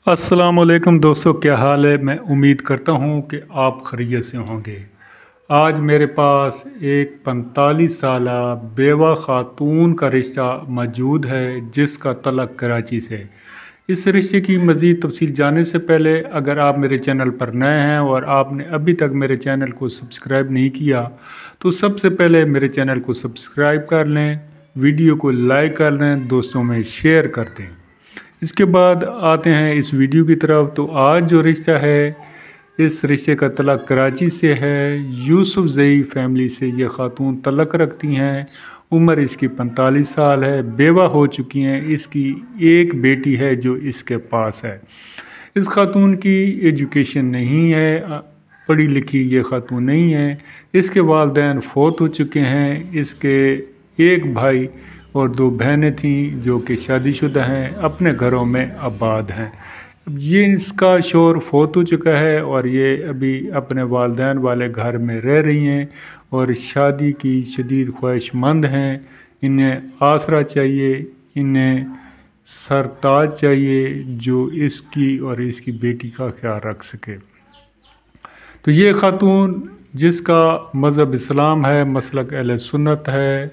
अस्सलामुअलैकुम दोस्तों, क्या हाल है। मैं उम्मीद करता हूँ कि आप खैरियत से होंगे। आज मेरे पास एक 45 साला बेवा ख़ातून का रिश्ता मौजूद है जिसका तल्लुक़ कराची से। इस रिश्ते की मज़ीद तफसील जानने से पहले अगर आप मेरे चैनल पर नए हैं और आपने अभी तक मेरे चैनल को सब्सक्राइब नहीं किया तो सबसे पहले मेरे चैनल को सब्सक्राइब कर लें, वीडियो को लाइक कर लें, दोस्तों में शेयर कर दें। इसके बाद आते हैं इस वीडियो की तरफ। तो आज जो रिश्ता है, इस रिश्ते का तल्लुक़ कराची से है। यूसुफ ज़ई फैमिली से ये ख़ातून तल्लुक़ रखती हैं। उम्र इसकी 45 साल है, बेवा हो चुकी हैं। इसकी एक बेटी है जो इसके पास है। इस ख़ातून की एजुकेशन नहीं है, पढ़ी लिखी ये ख़ातून नहीं है। इसके वालिदैन फ़ौत हो चुके हैं। इसके एक भाई और 2 बहनें थीं जो कि शादीशुदा हैं, अपने घरों में आबाद हैं। ये इसका शौहर फ़ौत हो चुका है और ये अभी अपने वालिदैन वाले घर में रह रही हैं और शादी की शदीद ख्वाहिशमंद हैं। इन्हें आसरा चाहिए, इन्हें सरताज चाहिए जो इसकी और इसकी बेटी का ख्याल रख सके। तो ये ख़ातून जिसका मज़हब इस्लाम है, मसलक अहले सुन्नत है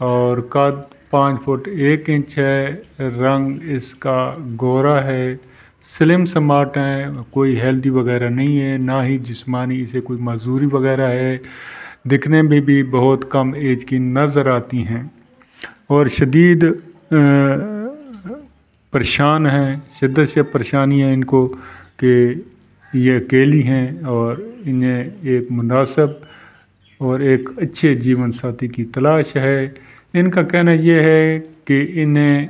और कद 5 फुट 1 इंच है, रंग इसका गोरा है, स्लिम स्मार्ट है, कोई हेल्दी वगैरह नहीं है, ना ही जिस्मानी इसे कोई मजदूरी वगैरह है। दिखने में भी बहुत कम एज की नज़र आती हैं और शदीद परेशान हैं। शिद्दत से परेशानी है इनको कि ये अकेली हैं और इन्हें एक मुनासिब और एक अच्छे जीवन साथी की तलाश है। इनका कहना यह है कि इन्हें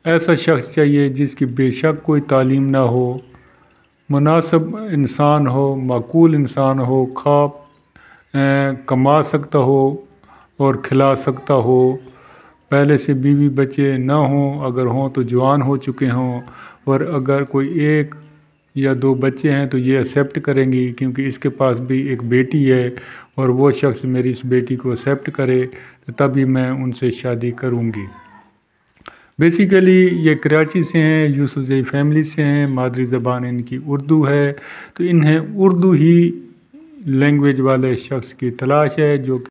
ऐसा शख्स चाहिए जिसकी बेशक कोई तालीम ना हो, मुनासिब इंसान हो, माकूल इंसान हो, कमा सकता हो और खिला सकता हो, पहले से बीवी बच्चे ना हों, अगर हों तो जवान हो चुके हों, और अगर कोई 1 या 2 बच्चे हैं तो ये एक्सेप्ट करेंगी क्योंकि इसके पास भी एक बेटी है और वो शख्स मेरी इस बेटी को एक्सेप्ट करे तो तभी मैं उनसे शादी करूँगी। बेसिकली ये कराची से हैं, यूसुफ ज़ई फैमिली से हैं। मादरी ज़बान इनकी उर्दू है तो इन्हें उर्दू ही लैंग्वेज वाले शख्स की तलाश है जो